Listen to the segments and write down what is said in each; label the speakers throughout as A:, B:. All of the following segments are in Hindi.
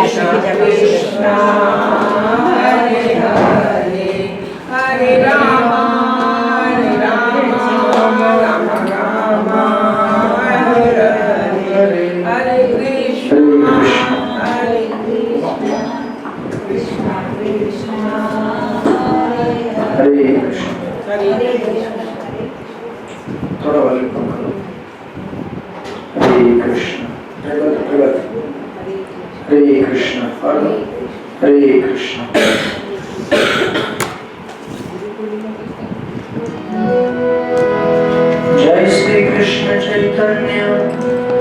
A: Krishna Hare Hare Hare Rama Rama Rama Hare Hare Hare Krishna Hare Krishna Krishna Krishna
B: हरे कृष्ण। थोड़ा वॉल्यूम कम करो। हरे कृष्ण हरे कृष्ण और हरे कृष्ण। जय श्री कृष्ण चैतन्य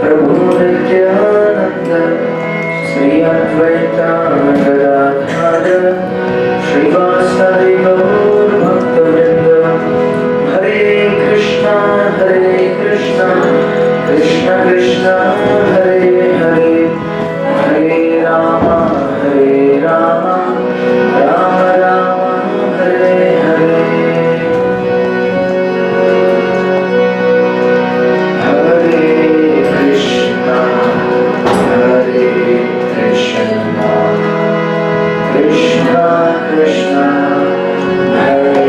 B: प्रभु नित्यानंद श्री अद्वैत गदाधर श्रीवासदि गौर भक्तवृंद। हरे कृष्णा कृष्ण कृष्ण हरे हरे हरे राम राम राम हरे हरे। हरे Krishna Krishna Krishna Hare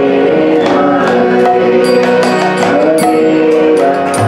B: Hare Hare Ram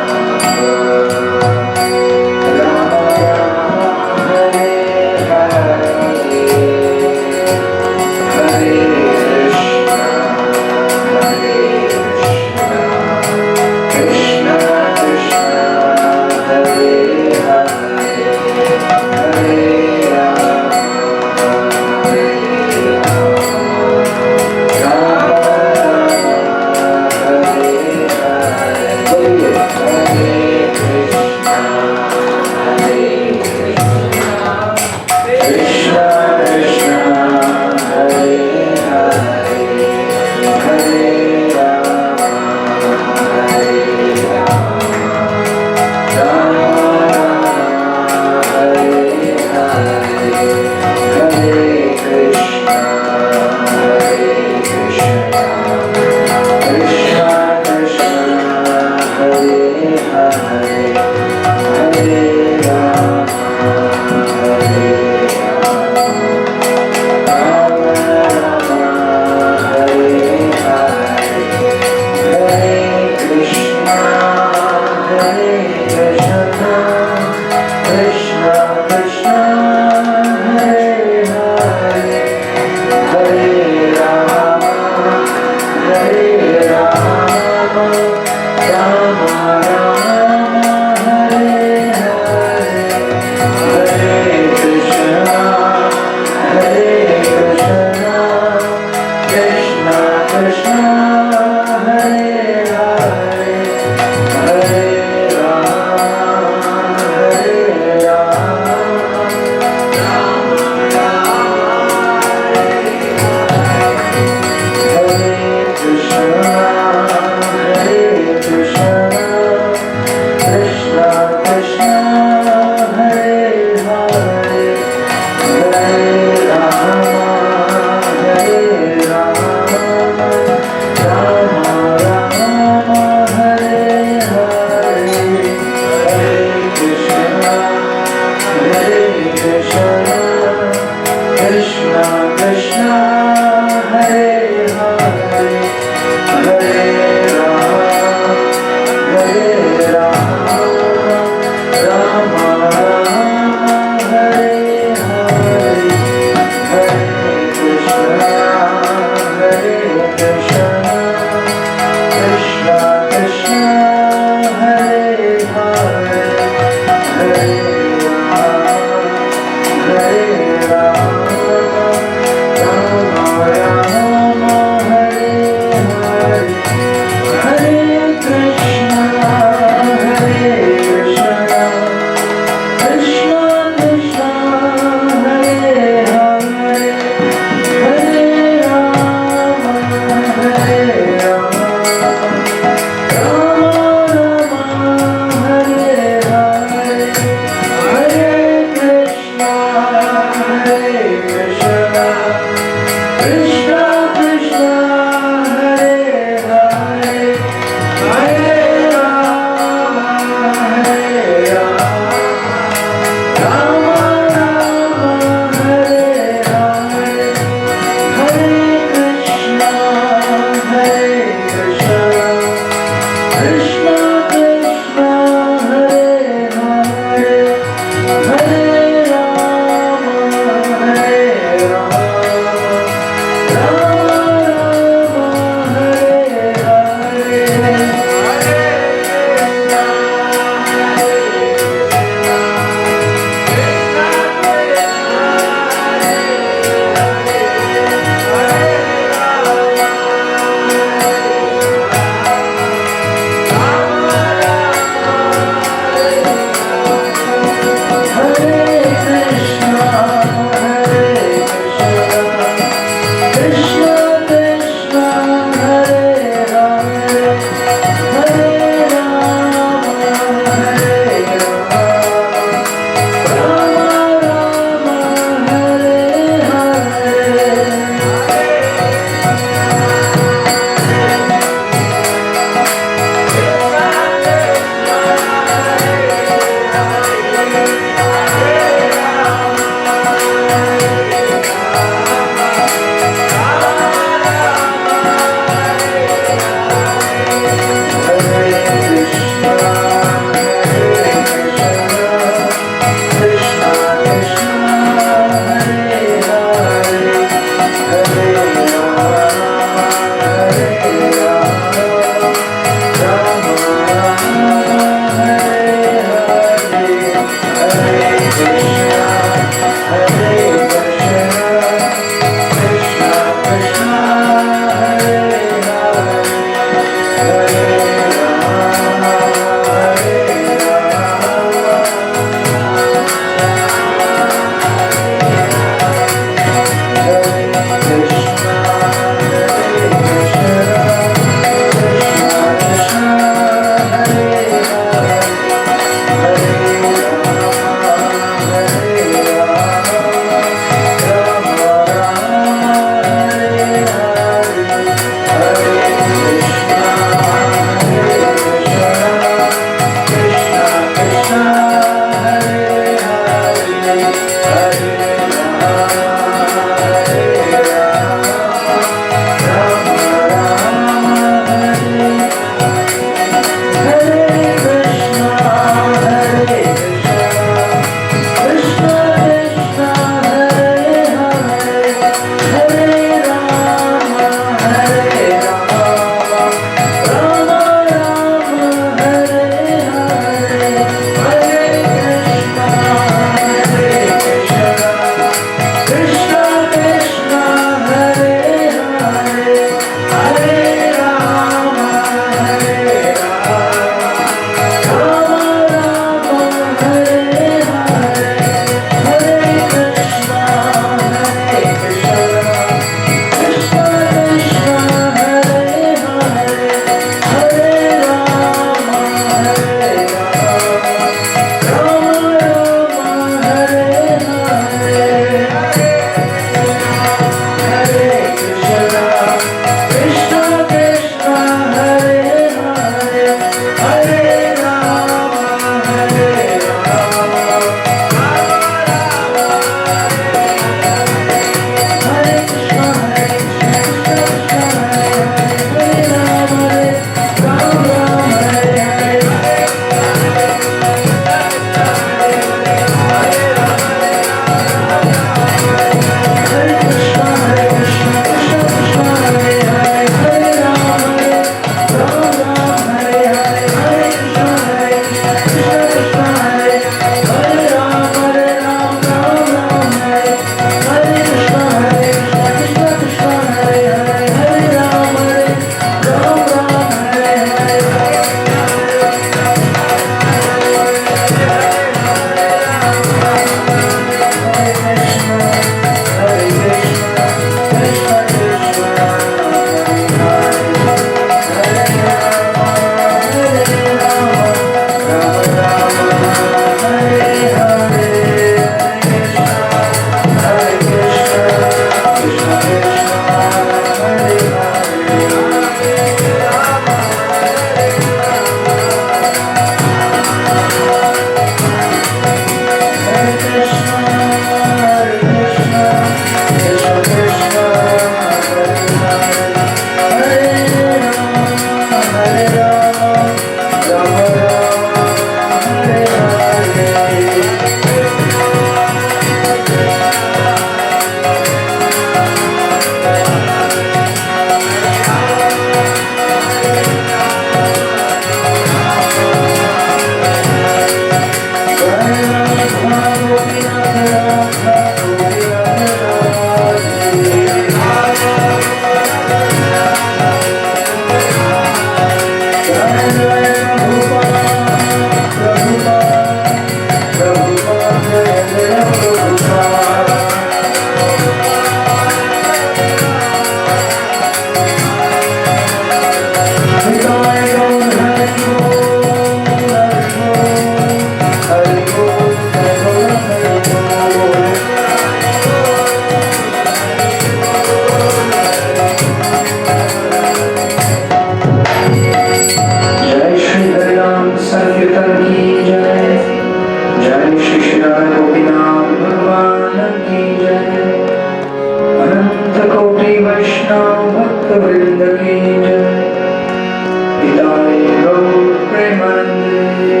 B: Hare Gaur Premanande.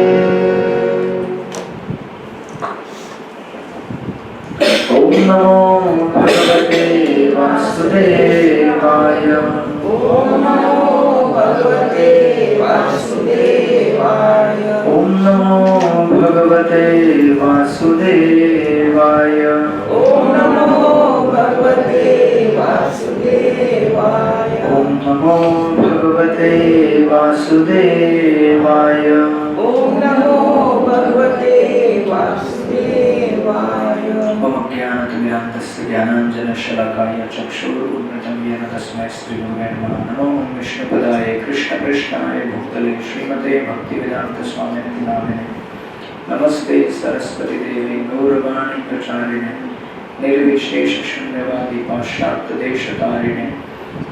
B: Om Namo Bhagavate Vasudevaya.
A: Om Namo Bhagavate Vasudevaya.
B: Om Namo Bhagavate Vasudevaya.
A: Om Namo Bhagavate Vasudevaya.
B: Om Namo Bhagavate Vasudevaya.
A: Om Namo Bhagavate Vasudevaya.
B: Om Jnanatimirandasya Jnananjana-shalakaya Chakshurunmitam Yena Tasmai Sri-Gurave Namaha. Namo Vishnupadaya Krishna Krishnaya Bhutale Srimate Bhaktivedanta Swamini Namine. Namaste Saraswati Devi Gauravani Pracharine Nirvishesha Shunyavadi Paschatya Deshatarine.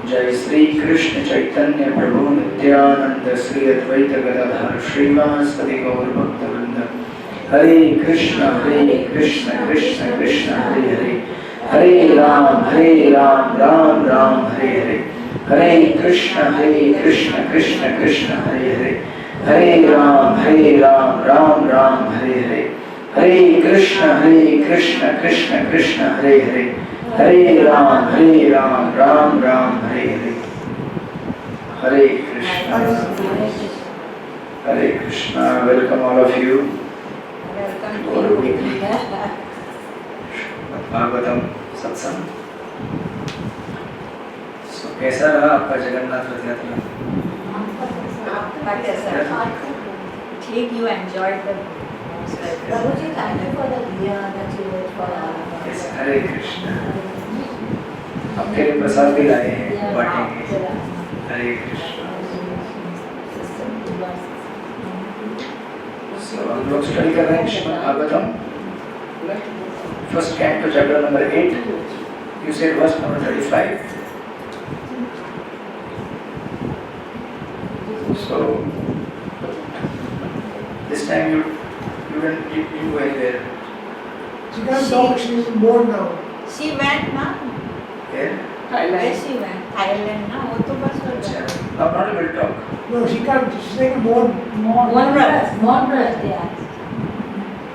B: Jai Sri Krishna Chaitanya Prabhu Nityananda Sri Advaita Gadadhar Srivasadi Gaur Bhaktivinoda. Hare Krishna Krishna Krishna Hare Hare. Hare Ram Ram Ram Hare Hare. Hare Krishna Krishna Krishna Hare Hare. Hare Ram Ram Ram Hare Hare. Hare Krishna Krishna Krishna Hare Hare. Hare Ram Ram Ram Hare Hare. Hare Krishna. Hare Krishna. Welcome all of you. और weekly भागवतम सत्संग. So कैसा रहा आपका जगन्नाथ रथ यात्रा?
C: ठीक. You enjoyed the Prabhuji, thank you for the diya that you did for
B: Yes, हरे कृष्ण. आपके लिए प्रसाद भी लाए हैं, बांटेंगे. हरे कृष्ण. So हम लोग स्टडी कर रहे हैं Shrimad Bhagavatam. First canto, chapter number 8. You said verse number 35. So this time you didn't go anywhere.
D: She can't talk, she's bored now.
C: She went na?
B: Where?
C: Where she went? Thailand na? वो तो बस हो
B: अच्छा.
C: गया.
B: I'm not able to talk.
D: No, she can't, she's like a bored.
C: One breath, yeah.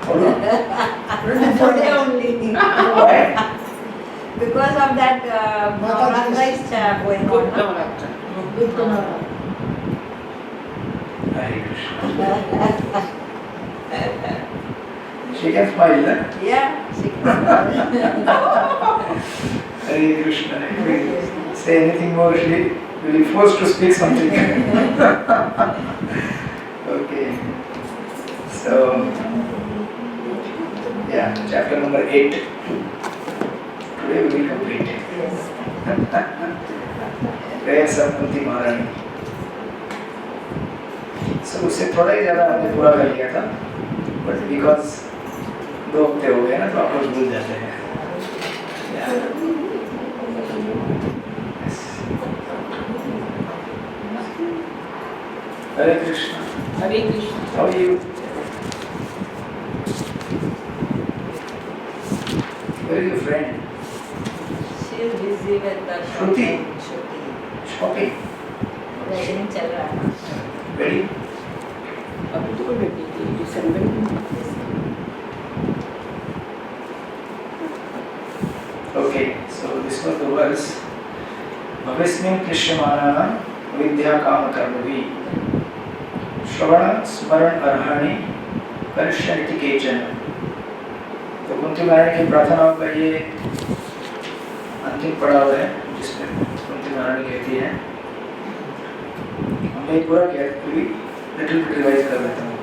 B: Hold on.
C: Today only.
B: Why?
C: Because of that Navratri is going on. na? Good to know.
B: Hare Krishna. She can smile, huh?
C: Yeah, she
B: Hare Krishna. If we say anything more, she will be forced to speak something. Okay. So, yeah, chapter number 8. Today we will complete.
C: Yes.
B: Prayers of Kunti Maharani. So उससे थोड़ा ही ज़्यादा हमने पूरा कर लिया था, but because 2 हफ्ते हो गए ना तो आप लोग भूल जाते हैं. Yeah. Yes. Hare Krishna.
A: Hare Krishna.
B: How are you? Where is your friend?
C: She is busy with the
B: Shruti.
C: Shruti.
B: Shopping.
C: Wedding चल रहा है ना.
B: Ready?
A: अभी तो कोई बेटी थी दिसंबर में.
B: Okay, so this was the verse. Bhavismin Krishyamana Vidya Kama Karmavi Shravana Smaran Arhani Karishyati Kechana. तो कुंती महारानी की प्रार्थनाओं का ये अंतिम पड़ाव है जिसमें कुंती महारानी कहती है. हमने ये पूरा किया, फिर लिटिल बिट रिवाइज कर लेता हूँ.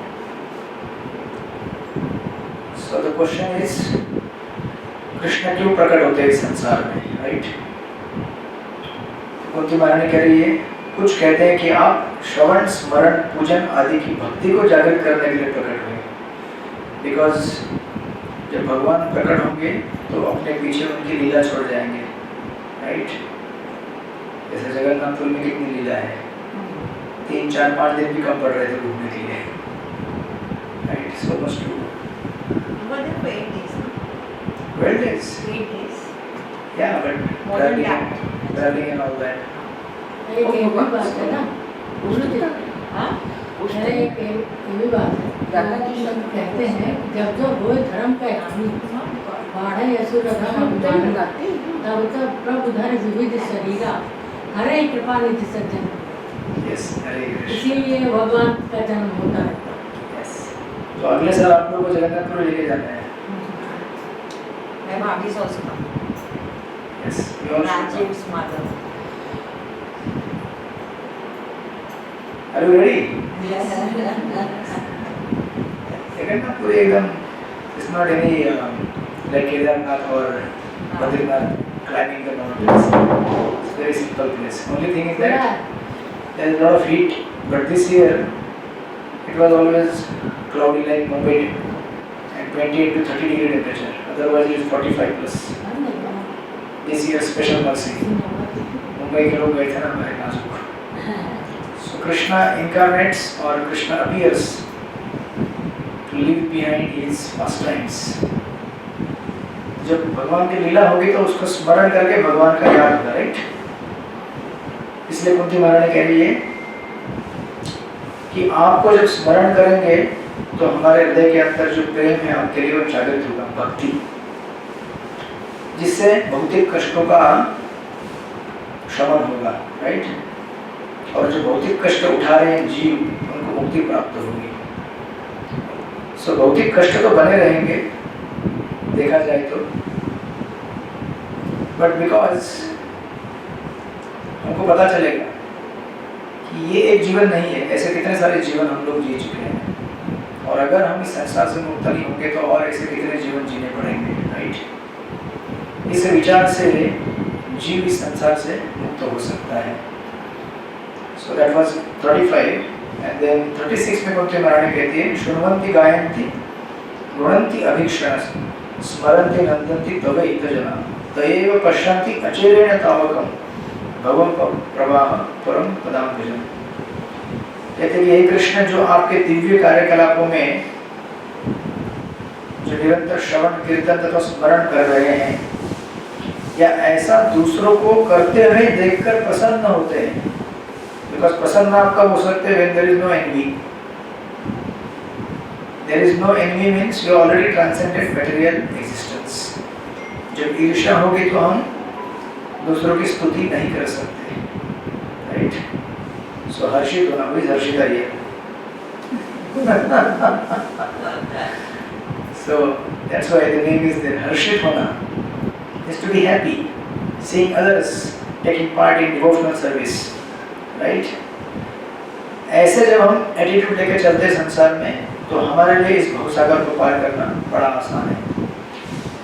B: So the question is, Krishna क्यों प्रकट होते हैं इस संसार में, राइट? कुंती महारानी कह रही है, कुछ कहते हैं कि आप श्रवण स्मरण पूजन आदि की भक्ति को जागृत करने के लिए प्रकट हुए. बिकॉज जब भगवान प्रकट होंगे तो अपने पीछे उनकी लीला छोड़ जाएंगे, राइट? जैसे जगन्नाथपुर में कितनी लीला है, 3, 4, 5 दिन भी कम पड़ रहे थे घूमने के लिए, right? So much too.
C: What if 8 days?
B: 12 days.
C: 8 days.
B: Yeah, but
C: More than
B: traveling and all that.
C: हाँ?
E: एक ये भी बात है,
A: दादा जी
E: सब कहते हैं कि जब जब वो धर्म का हामी बाढ़े असुर धर्म अभिमान
A: गाते
E: तब तब प्रभु धर विविध शरीरा हरे कृपा निधि सज्जन।
B: यस, हरे कृष्ण।
E: इसीलिए भगवान का जन्म होता है।
B: यस, तो अगले साल आप लोगों को जगन्नाथपुर लेके जाना है।
C: मैं भाभी सोचता हूँ
B: yes, we all
C: Rajeev Madhav.
B: Are you ready? Jagannathpur एकदम it's not any like Kedarnath और Badrinath climbing the mountains. It's a very simple place. Only thing is that there is a lot of heat, but this year it was always cloudy like Mumbai and 28 to 30 degree temperature. Otherwise it is 45 plus. This year special mercy. Mumbai के लोग गए थे ना हमारे नाजुक. So Krishna incarnates or Krishna appears to leave behind his pastimes. जब भगवान की लीला होगी तो उसको स्मरण करके भगवान का याद होगा, राइट? इसलिए कुंती महारानी कह रही है कि आपको जब स्मरण करेंगे तो हमारे हृदय के अंदर जो प्रेम है आपके लिए वो जागृत होगा, भक्ति, जिससे भौतिक कष्टों का शमन होगा, राइट? और जो भौतिक कष्ट उठा रहे हैं जीव उनको मुक्ति प्राप्त होगी। सो भौतिक कष्ट तो बने रहेंगे देखा जाए तो, बट बिकॉज हमको पता चलेगा कि ये एक जीवन नहीं है, ऐसे कितने सारे जीवन हम लोग जी चुके हैं, और अगर हम इस संसार से मुक्त नहीं होंगे तो और ऐसे कितने जीवन जीने पड़ेंगे, राइट? इस विचार से जीव इस संसार से मुक्त हो सकता है। So that was 35 and then 36 में कुंती महारानी कहती है शृण्वन्ति गायन्ति गृह्णन्ति अभीक्षण स्मरन्ति नन्दन्ति तव हितजना तयैव पश्यन्ति अचिरेण तावकं भवं प्रवाह परम पदाम्बुजम्। कहते कि हे कृष्ण, जो आपके दिव्य कार्यकलापों में जो निरंतर श्रवण कीर्तन तथा स्मरण कर रहे हैं या ऐसा दूसरों को करते हुए देखकर प्रसन्न होते हैं, बिकॉज प्रसन्न आप कब हो सकते हैं? When there is no envy. There is no envy means you already transcended material existence. जब ईर्ष्या होगी तो हम दूसरों की स्तुति नहीं कर सकते, right? So हर्षित होना, वही हर्षिता ही है। So that's why the name is there. हर्षित होना is to be happy, seeing others taking part in devotional service, right? ऐसे जब हम एटीट्यूड लेके चलते हैं संसार में तो हमारे लिए इस भवसागर को पार करना बड़ा आसान है,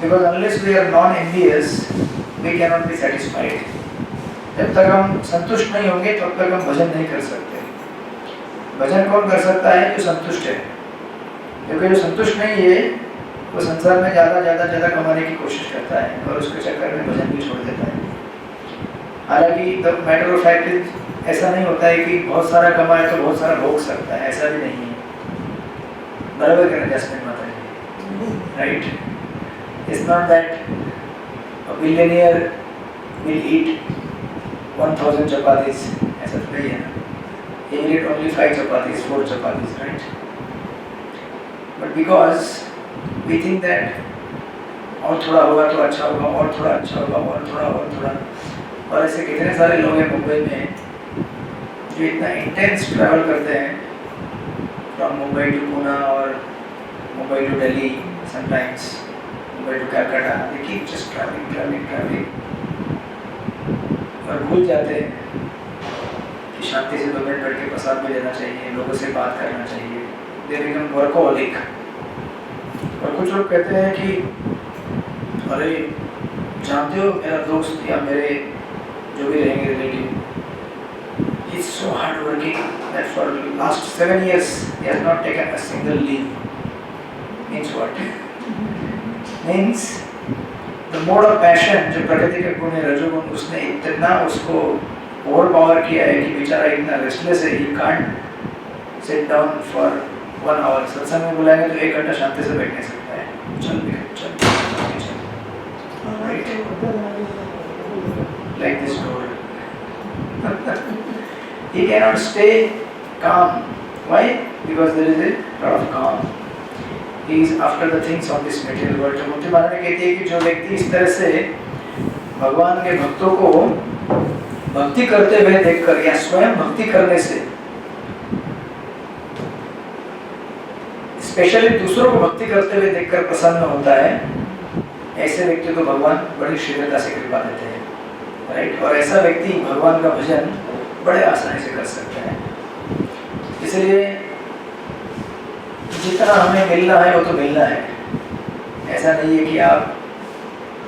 B: because unless we are non envious we can not be satisfied. जब तक हम संतुष्ट नहीं होंगे तब तक हम भजन नहीं कर सकते। भजन कौन कर सकता है? जो संतुष्ट है, क्योंकि जो संतुष्ट नहीं है वो संसार में ज़्यादा कमाने की कोशिश करता है और उसके चक्कर में भजन भी छोड़ देता है। हालांकि द मैटर ऑफ फैक्ट ऐसा नहीं होता है कि बहुत सारा कमाए तो बहुत सारा भोग सकता है, ऐसा भी नहीं है। बराबर करना जस्टिस माता जी, right? It's not that a billionaire will eat 1000 chapatis, ऐसा तो नहीं है ना। He will eat only 5 chapatis, 4 chapatis, right? But because we think that और थोड़ा होगा तो अच्छा होगा, और थोड़ा अच्छा होगा, और थोड़ा, और ऐसे कितने सारे लोग हैं मुंबई में जो इतना इंटेंस ट्रैवल करते हैं from Mumbai to Pune or Mumbai to Delhi, sometimes Mumbai to Calcutta. They keep just traveling, और भूल जाते हैं कि शांति से 2 मिनट बैठ के प्रसाद भी लेना चाहिए, लोगों से बात करना चाहिए। They become workaholic. और कुछ लोग कहते हैं कि अरे जानते हो मेरा दोस्त या मेरे जो भी रहेंगे relative, he's so hardworking that for last 7 years he has not taken a single leave. Means what? Means the mode of passion जो प्रकृति के गुण है रजोगुण, उसने इतना उसको ओवर पावर किया है कि बेचारा इतना रेस्टलेस है, he can't sit down for 1 hour. सत्संग में बुलाएंगे तो 1 घंटा शांति से बैठ नहीं सकता है। चल right? Like this door. He cannot stay calm Why? Because there is a lot of calm. He is after the things of this material world. तो मुक्ति महारानी कहती है कि जो व्यक्ति इस तरह से भगवान के भक्तों को भक्ति करते हुए देखकर या स्वयं भक्ति करने से, स्पेशली दूसरों को भक्ति करते हुए देखकर प्रसन्न होता है, ऐसे व्यक्ति को भगवान बड़ी शीघ्रता से कृपा देते हैं, राइट। और ऐसा व्यक्ति भगवान का भजन बड़े आसानी से कर सकता है। इसलिए जितना हमें मिलना है वो तो मिलना है। ऐसा नहीं है कि आप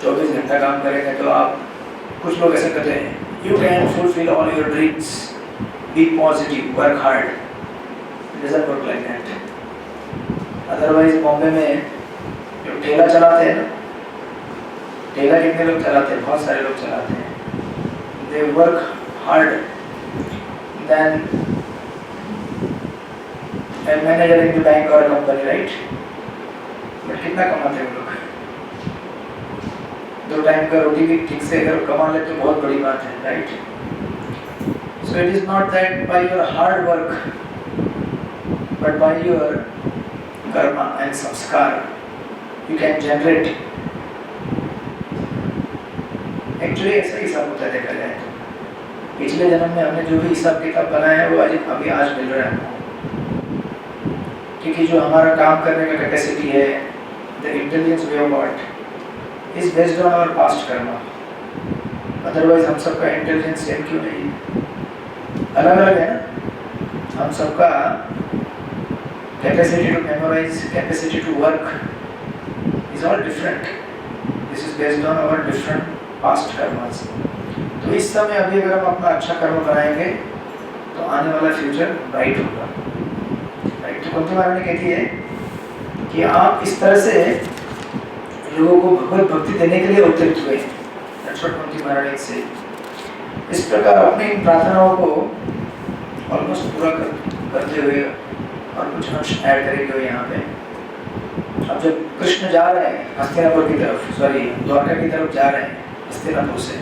B: 24 घंटा काम करेंगे तो आप, कुछ लोग ऐसे कहते हैं you can fulfil all your dreams, be positive, work hard. It doesn't work like that. Otherwise Bombay में जो ठेला चलाते हैं ना, ठेला कितने लोग चलाते हैं? बहुत सारे लोग चलाते हैं। They work hard then a manager in the bank or a company, right? But कितना कमाते हैं लोग? 2 टाइम का रोटी भी ठीक से अगर कमा ले तो बहुत बड़ी बात है, right? So it is not that by your hard work, but by your karma and samskar, you can generate. Actually ऐसा ही सब होता है देखा जाए तो। पिछले जन्म में हमने जो भी हिसाब किताब बनाया है वो आज मिल रहा है हमको। क्योंकि जो हमारा काम करने का कैपेसिटी है, the intelligence we have got is based on our past karma. Otherwise हम सबका इंटेलिजेंस सेम क्यों नहीं? अलग अलग है ना। हम सबका capacity to memorise, capacity to work is all different. This is based on our different past karmas. तो इस समय अभी अगर हम अपना अच्छा कर्म बनाएंगे तो आने वाला फ्यूचर ब्राइट होगा। तो कुंती महारानी कहती है कि आप इस तरह से लोगों को भगवत भक्ति देने के लिए अवतरित हुए। कुंती महारानी से इस प्रकार अपनी प्रार्थनाओं को ऑलमोस्ट पूरा करते हुए और कुछ अंश ऐड करेंगे यहाँ पे। अब जब कृष्ण जा रहे हैं हस्तिनापुर की तरफ, सॉरी द्वारका की तरफ जा रहे हैं हस्तिनापुर से,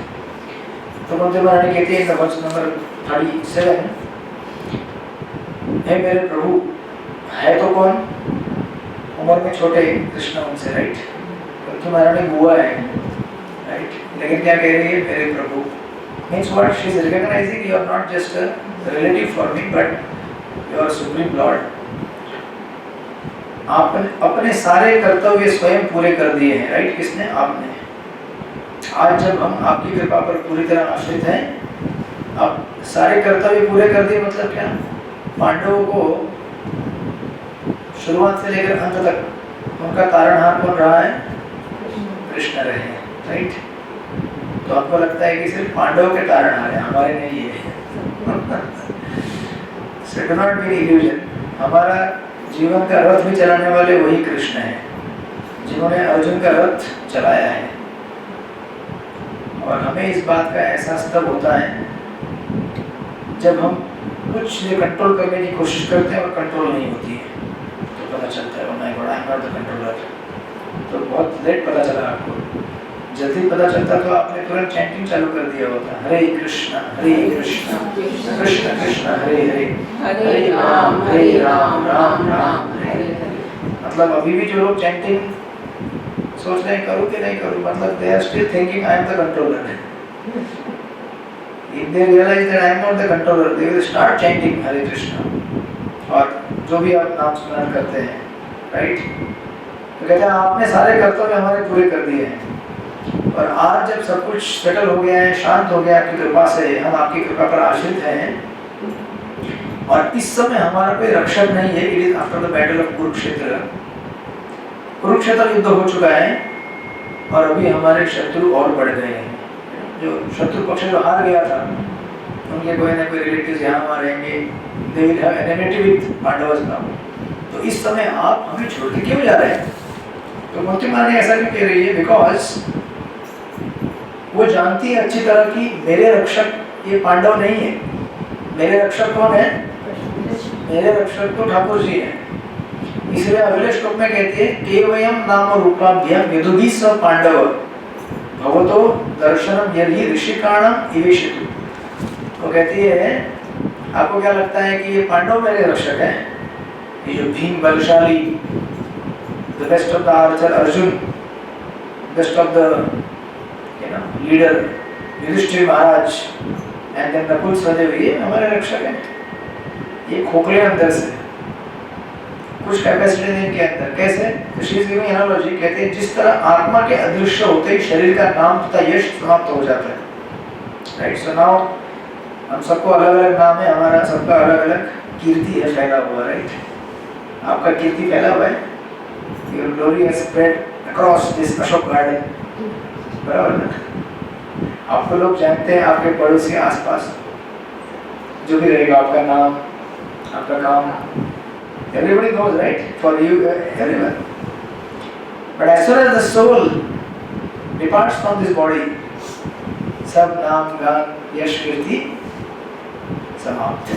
B: तो कुंती महारानी कहती है वर्स नंबर 37, हे मेरे प्रभु, है तो कौन? उम्र में छोटे कृष्ण उनसे, राइट। कुंती महारानी बुआ है, राइट, लेकिन क्या कह रही है? मेरे प्रभु। Means what? She is recognising you are not just a relative for me but you are supreme lord. आपने अपने सारे कर्तव्य स्वयं पूरे कर दिए हैं, राइट। किसने? आपने। आज जब हम आपकी कृपा पर पूरी तरह आश्रित हैं, अब सारे कर्तव्य पूरे कर दिए मतलब क्या? पांडवों को शुरुआत से लेकर अंत तक उनका तारणहार कौन रहा है? कृष्ण रहे हैं, राइट। तो आपको लगता है कि सिर्फ पांडवों के तारणहार है, हमारे नहीं है। So do not be illusion। हमारा जीवन का रथ भी चलाने वाले वही कृष्ण हैं जिन्होंने अर्जुन का रथ चलाया है। और हमें इस बात का एहसास तब होता है जब हम कुछ कंट्रोल करने की कोशिश करते हैं और कंट्रोल नहीं होती है, तो पता चलता है आई एम नॉट द कंट्रोलर। तो बहुत लेट पता चला आपको। जल्दी पता चलता तो आपने तुरंत चैंटिंग चालू कर दिया होता, हरे कृष्णा कृष्ण कृष्ण हरे हरे, हरे राम राम राम हरे हरे। मतलब अभी भी जो लोग चैंटिंग सोच रहे हैं करूँ कि नहीं करूँ, मतलब they are still thinking I am the controller. If they realize that I am not the controller, they will start chanting Hare Krishna और जो भी आप नाम स्मरण करते हैं, राइट। तो कहते हैं आपने सारे कर्तव्य हमारे पूरे कर दिए हैं और आज जब सब कुछ सेटल हो गया है, शांत हो गया आपकी कृपा से, हम आपकी कृपा पर आश्रित हैं और इस समय हमारा कोई रक्षक नहीं है। It is after the battle of Kurukshetra. Kurukshetra युद्ध हो चुका है और अभी हमारे शत्रु और बढ़ गए हैं। जो शत्रु पक्ष जो हार गया था, उनके कोई ना कोई रिलेटिव्स यहाँ वहाँ रहेंगे, they will have enmity with Pandavas now। तो इस समय आप हमें छोड़ के क्यों जा रहे हैं? तो कुंती महारानी ऐसा क्यों कह रही है? बिकॉज वो जानती है अच्छी तरह कि मेरे रक्षक ये पांडव नहीं है। मेरे रक्षक कौन है? मेरे रक्षक तो ठाकुर जी हैं। इसलिए अगले श्लोक में कहती है केवयम नाम रूपाभ्याम विदुधि स पांडव भवतो दर्शनम यदि ऋषिकाणम इवेशितु। वो कहती है आपको क्या लगता है कि ये पांडव मेरे रक्षक हैं? ये जो भीम बलशाली, the best of the archer Arjun, best of the leader Yudhishthir Maharaj and then Nakul Sahdev, ये हमारे रक्षक हैं। ये खोखले अंदर से, कुछ कैपेसिटी नहीं इनके अंदर। कैसे? तो शी इज गिविंग एनालॉजी, कहते हैं जिस तरह आत्मा के अदृश्य होते ही शरीर का नाम तथा यश समाप्त हो जाता है, राइट? सो नाउ हम सबको अलग अलग नाम है, हमारा सबका अलग अलग कीर्ति है फैला हुआ, राइट? आपका कीर्ति फैला हुआ है, your glory has spread across this Ashok garden, बराबर ना? आपको लोग जानते हैं, आपके पड़ोसी आसपास जो भी रहेगा, आपका नाम, आपका काम, everybody knows, right? For you, everyone. But as soon as the soul departs from this body, सब नाम गान यश कीर्ति समाप्त।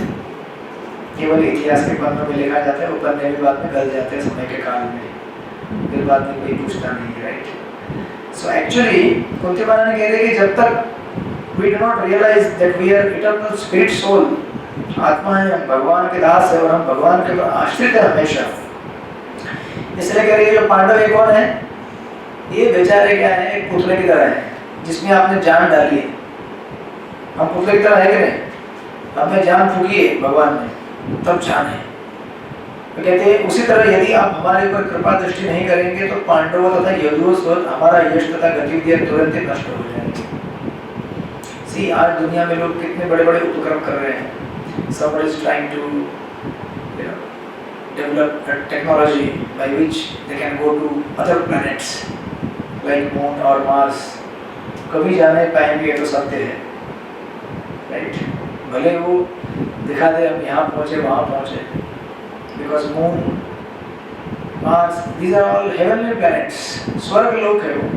B: केवल इतिहास के पन्नों में लिखा जाता है, वो पन्ने भी बाद में गल जाते हैं समय के काल में, फिर बाद में कोई पूछता नहीं है, राइट? So actually, कुंती महारानी कहते हैं कि जब तक we do not realize that we are eternal spirit soul, आत्मा है, हम भगवान के दास है और हम भगवान के आश्रित है हमेशा। इसलिए कह रही है जो पांडव एक और है, ये बेचारे क्या है, एक पुतले की तरह है जिसमें आपने जान डाली है। हम पुतले की तरह है कि नहीं? हमने जान फूकी है भगवान ने, तब जान है। तो कहते हैं उसी तरह यदि आप हमारे ऊपर कृपा दृष्टि नहीं करेंगे तो पांडवों तथा यदुवंश हमारा यश तथा गतिविधियां तुरंत ही नष्ट हो जाएंगी। सी, आज दुनिया में लोग कितने बड़े बड़े उपक्रम कर रहे हैं। Somebody is trying to develop a technology by which they can go to other planets like Moon or Mars. कभी जाने पाएंगे तो सत्य है, राइट? भले वो दिखा दे हम यहाँ पहुँचे वहाँ पहुँचे, because Moon, Mars, these are all heavenly planets, स्वर्ग लोक है वो।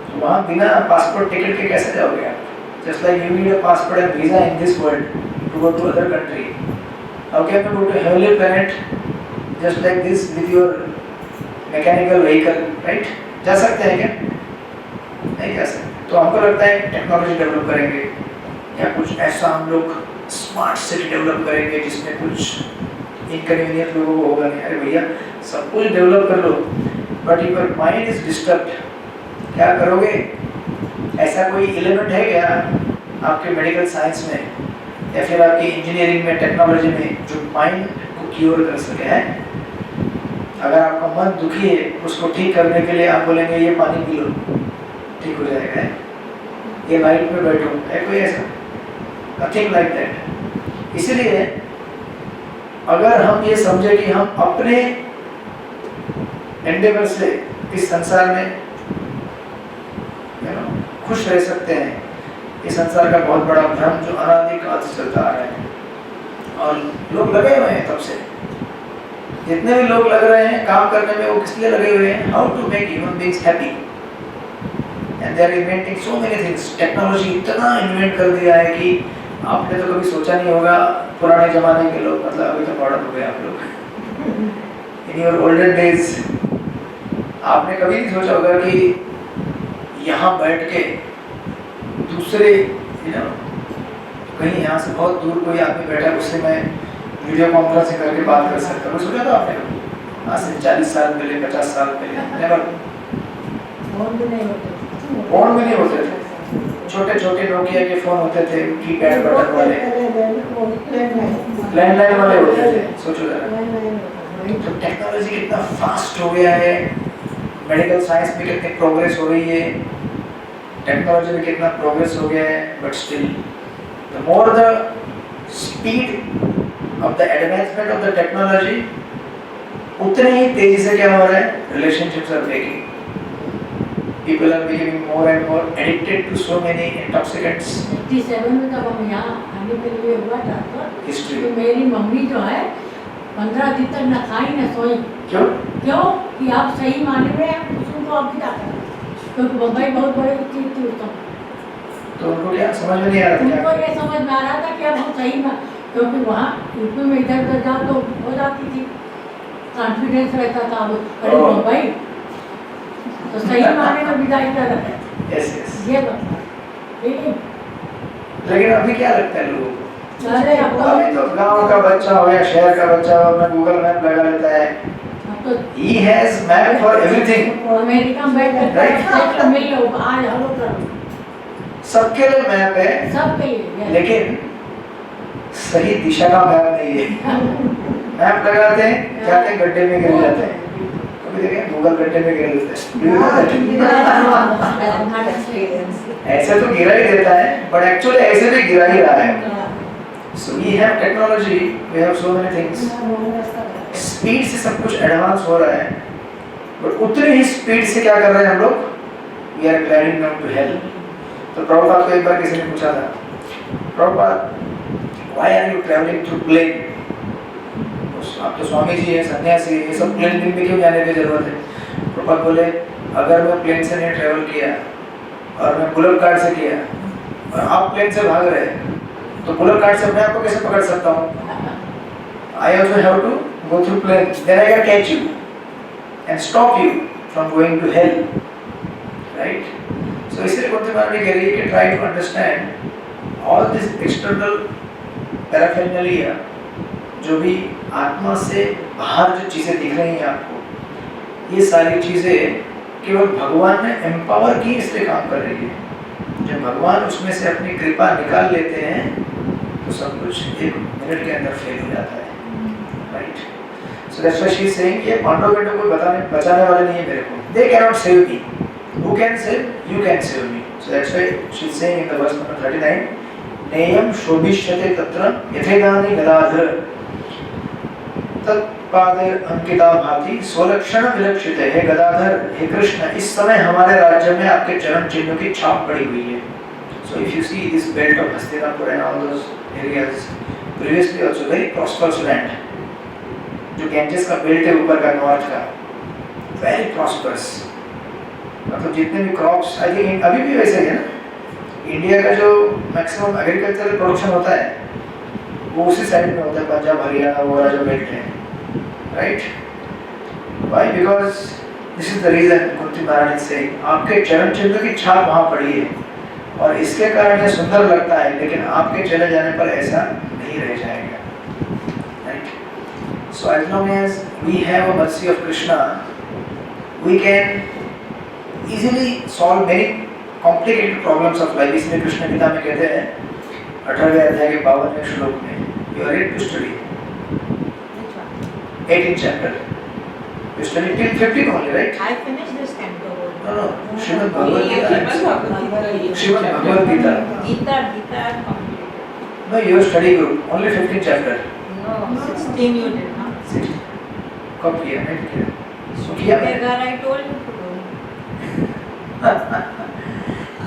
B: तो वहाँ बिना पासपोर्ट टिकट के कैसे जाओगे आप? Just like you need a passport and visa in this world to go to other country, how can you go to heavenly planet just like this with your mechanical vehicle, right? जा सकते हैं क्या? नहीं जा सकते। तो हमको लगता है टेक्नोलॉजी डेवलप करेंगे या कुछ ऐसा हम लोग स्मार्ट सिटी डेवलप करेंगे जिसमें कुछ इनकन्वीनियंट लोगों को होगा नहीं। अरे भैया, सब कुछ डेवलप कर लो, but your mind is disturbed, क्या करोगे? ऐसा कोई एलिमेंट है क्या आपके मेडिकल साइंस में या फिर आपकी इंजीनियरिंग में, टेक्नोलॉजी में जो माइंड को क्योर कर सके? है? अगर आपका मन दुखी है, उसको ठीक करने के लिए आप बोलेंगे ये पानी पी लो, ठीक हो जाएगा, ये लाइट में बैठो, है कोई ऐसा? Nothing like that. इसीलिए अगर हम ये समझे कि हम अपने एंडेवर से इस संसार में खुश रह सकते हैं, इस संसार का बहुत बड़ा भ्रम जो अनादिकाल से चलता आ रहा है और लोग लगे हुए हैं तब से। जितने भी लोग लग रहे हैं काम करने में, वो किस लिए लगे हुए हैं? How to make human beings happy, and they are inventing so many things. Technology इतना इन्वेंट कर दिया है कि आपने तो कभी सोचा नहीं होगा। पुराने जमाने के लोग, मतलब अभी तो मॉडर्न हो गए आप लोग, इन योर ओल्डन डेज आपने कभी नहीं सोचा होगा कि यहाँ बैठ के दूसरे कहीं यहाँ से बहुत दूर कोई आदमी बैठा है, उससे मैं वीडियो कॉन्फ्रेंसिंग करके बात कर सकता हूँ। सोचा था आपने? आज से 40 साल पहले, 50 साल पहले नेवर। फोन भी नहीं होते थे, छोटे छोटे नोकिया के फोन होते थे, कीपैड बटन वाले, लैंडलाइन वाले होते थे। सोचो जरा, तो टेक्नोलॉजी कितना फास्ट हो गया है, मेडिकल साइंस में कितनी प्रोग्रेस हो रही है, टेक्नोलॉजी में कितना प्रोग्रेस हो गया है, but still the more the speed of the advancement of the technology, उतने ही तेजी से क्या हो रहा है? Relationships are breaking, people are becoming more and more addicted to so many intoxicants.
E: 87 में तब हम यहाँ आने के लिए हुआ था
B: History.
E: तो मेरी मम्मी जो है 15 दिन तक न खाई न सोई।
B: क्यों?
E: क्यों कि आप सही माने में उसको आप भी डालें, क्योंकि बम्बई बहुत बड़ी चीज़ थी उस समय।
B: तो उनको क्या समझ में नहीं आ रहा था?
E: उनको ये समझ में आ रहा था कि अब हम सही में, क्योंकि वहाँ यूपी में इधर उधर जाओ तो हो जाती थी, कॉन्फिडेंस रहता था। अरे बम्बई तो सही माने में विदाई कर रहे हैं।
B: Yes yes.
E: ये बता
B: लेकिन अभी क्या लगता है लोगों को?
E: अरे अब तो
B: अभी तो गांव का बच्चा हो या शहर का बच्चा हो अपना गूगल मैप लगा लेता है.
E: अब तो
B: He has map for everything.
E: America में बैठ कर
B: Right.
E: देख लो, मिल लो, आज हलो करो,
B: सबके लिए मैप है,
E: सबके लिए
B: लेकिन सही दिशा का मैप नहीं है. मैप लगाते हैं, जाते हैं गड्ढे में गिर जाते हैं. कभी देखें गूगल गड्ढे में गिर जाते हैं. Do you know that?
C: not experience.
B: ऐसे तो गिरा ही देता है, but actually ऐसे भी गिरा ही रहा है. So we have technology, we have so many things. Speed से सब कुछ एडवांस हो रहा है, बट उतनी ही स्पीड से क्या कर रहे हैं हम लोग? We are gliding down to hell. तो प्रभुपाद को एक बार किसी ने पूछा था, Prabhupada why are you travelling through plane? आप तो स्वामी जी हैं, सन्यासी, ये सब प्लेन में क्यों जाने की जरूरत है? प्रभुपाद बोले, अगर मैं प्लेन से नहीं ट्रैवल किया और मैं बुलेट कार से किया और आप प्लेन से भाग रहे तो बुलेट कार से अपने आप को कैसे पकड़ सकता हूँ? I also have to go through plane. Then I can catch you and stop you from going to hell, right? So इसलिए कुंती महारानी कह रही है कि try to understand all this external paraphernalia, जो भी आत्मा से बाहर जो चीजें दिख रही हैं आपको, ये सारी चीजें केवल भगवान ने एम्पावर की इसलिए काम कर रही है. जब भगवान उसमें से अपनी कृपा निकाल लेते हैं तो सब कुछ एक मिनट के अंदर फेल हो जाता है. Right. So that's why she is saying ये पांडव बेटों को बचाने वाले नहीं है मेरे को. They cannot save me. Who can save? You can save me. So that's why she is saying in the verse number 39, नेयम शोभिष्यते तत्र यथेदानि गदाधर तत्पादेर अंकिता भाति स्वलक्षण विलक्षिते. हे गदाधर, हे कृष्ण, इस समय हमारे राज्य में आपके चरण चिन्हों की छाप पड़ी हुई है. So if you see this belt of Hastinapur and all those areas, previously also very prosperous land. जो गैंजेस का बेल्ट है ऊपर का नॉर्थ का, वेरी प्रॉस्परस. मतलब जितने भी क्रॉप्स, आई थिंक अभी भी वैसे है ना, इंडिया का जो मैक्सिमम एग्रीकल्चरल प्रोडक्शन होता है वो उसी साइड में होता है, पंजाब हरियाणा वगैरह जो बेल्ट है, right? Why? Because this is the reason Kunti महारानी से आपके चरण चिन्ह की छाप वहाँ पड़ी है और इसके कारण ये सुंदर लगता है, लेकिन आपके चले जाने पर ऐसा नहीं रह जाएगा. So as long as we have a mercy of Krishna, we can easily solve many complicated problems of life. इसलिए कृष्ण गीता में कहते हैं 18वें अध्याय के 52वें श्लोक में, you are ready to study 18th chapter. You study till 15 only, right?
C: I finished this canto.
B: No, Srimad Bhagavad Gita. Srimad Bhagavad Gita.
C: Gita completed.
B: No, your study group only 15th chapter.
C: No, 16 you did, huh?
B: 16. कब किया? नहीं किया. So किया मैंने.
C: Where I told you to do.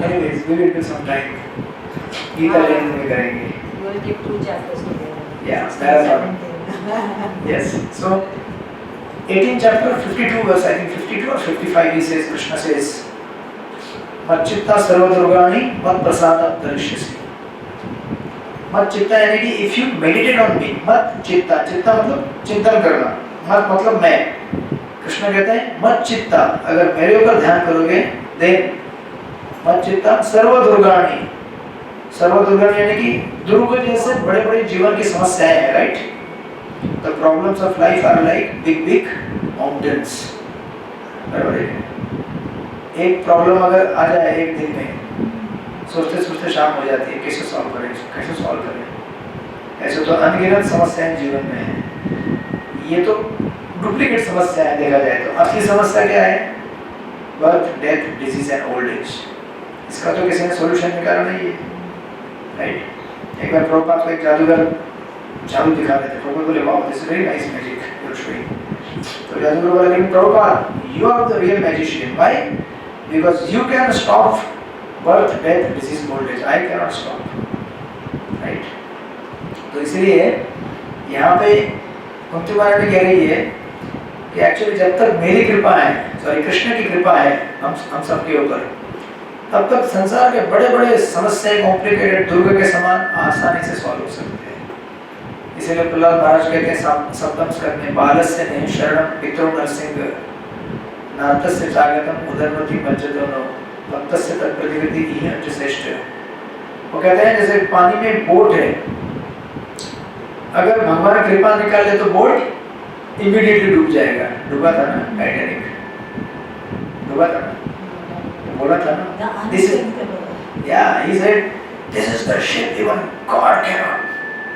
B: Anyways, we will do some time. Gita लेने में करेंगे.
C: You will give 2 chapters together.
B: Yeah, marathon. Yes. So 18th chapter 52 verse, I think 52 or 55, he says, Krishna says, मच्चित्ता सर्वदुर्गाणि मत प्रसादात् दरिष्यसि. मत चित्ता यानी कि if you meditate on me, मत चित्ता, चित्ता मतलब चिंतन करना, मत मतलब मैं. कृष्ण कहते हैं मत चित्ता, अगर मेरे ऊपर ध्यान करोगे, देन मत चित्ता सर्वदुर्गाणि. सर्वदुर्गाणि यानी कि दुर्ग जैसे बड़े बड़े जीवन की समस्याएं हैं, right? The problems of life are like big big mountains. एक प्रॉब्लम अगर आ जाए एक दिन में, सोचते सोचते शाम हो जाती है, कैसे सॉल्व करें, कैसे सॉल्व करें. ऐसे तो अनगिनत समस्याएं जीवन में हैं. ये तो डुप्लीकेट समस्या है देखा जाए तो. असली समस्या क्या है? Birth, death, disease and old age. इसका तो किसी ने सॉल्यूशन निकाला नहीं है, राइट? एक बार प्रभुपाद को एक जादूगर जादू दिखा रहे थे. प्रभुपाद बोले, wow, this is very nice magic you are showing. तो जादूगर बोला, लेकिन Prabhupada, you are the real magician. Why? Because you can stop birth, death, disease, old age. I cannot stop, right? तो इसलिए यहाँ पे कुंती महारानी कह रही है कि एक्चुअली जब तक मेरी कृपा है, सॉरी कृष्ण की कृपा है हम सबके ऊपर, तब तक संसार के बड़े बड़े समस्याएं कॉम्प्लिकेटेड दुर्ग के समान आसानी से सॉल्व हो सकते हैं. इसीलिए प्रहलाद महाराज कहते हैं सप्तम स्कंद में, बालस्य ने शरणम पितरो नरसिंह नाथस्य जागतम उदरवती मज्जतनो तत्स्य तत्प्रतिगति ही श्रेष्ठ. वो कहते हैं जैसे पानी में बोट है अगर भगवान कृपा निकाल ले तो बोट इमीडिएटली डूब जाएगा। डूबा था ना टाइटैनिक, डूबा था ना, बोला था ना, दिस इज या he said this is the ship even God cannot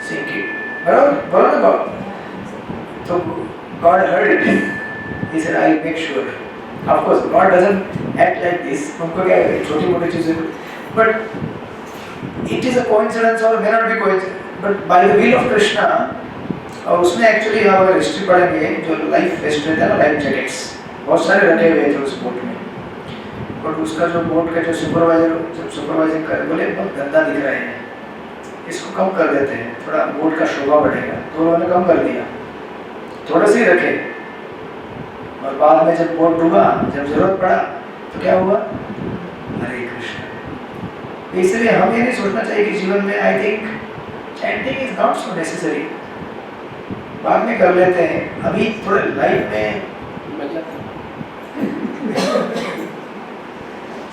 B: sink it. बराबर बोला ना गॉड, तो God heard it, he said I make sure. Of course God doesn't act like this, उनको क्या है छोटी मोटी चीजें, but it is a coincidence और may not be coincidence, but by the will of Krishna. और उसने एक्चुअली अगर हिस्ट्री पढ़ेंगे जो लाइफ वेस्ट रहता है ना, लाइफ जैकेट्स बहुत सारे रखे हुए थे उस बोट में, बट उसका जो बोट का जो सुपरवाइजर जब सुपरवाइजिंग कर बोले बहुत गंदा दिख रहा है, इसको कम कर देते हैं, थोड़ा बोट का शोभा बढ़ेगा, तो उन्होंने कम कर दिया, थोड़े से ही रखे। और बाद में जब बोट डूबा, जब जरूरत पड़ा तो क्या हुआ, हरे कृष्ण। इसलिए हमें ये नहीं सोचना चाहिए कि जीवन में I think chanting is not so necessary, बाद में कर लेते हैं, अभी थोड़े लाइफ में
A: मतलब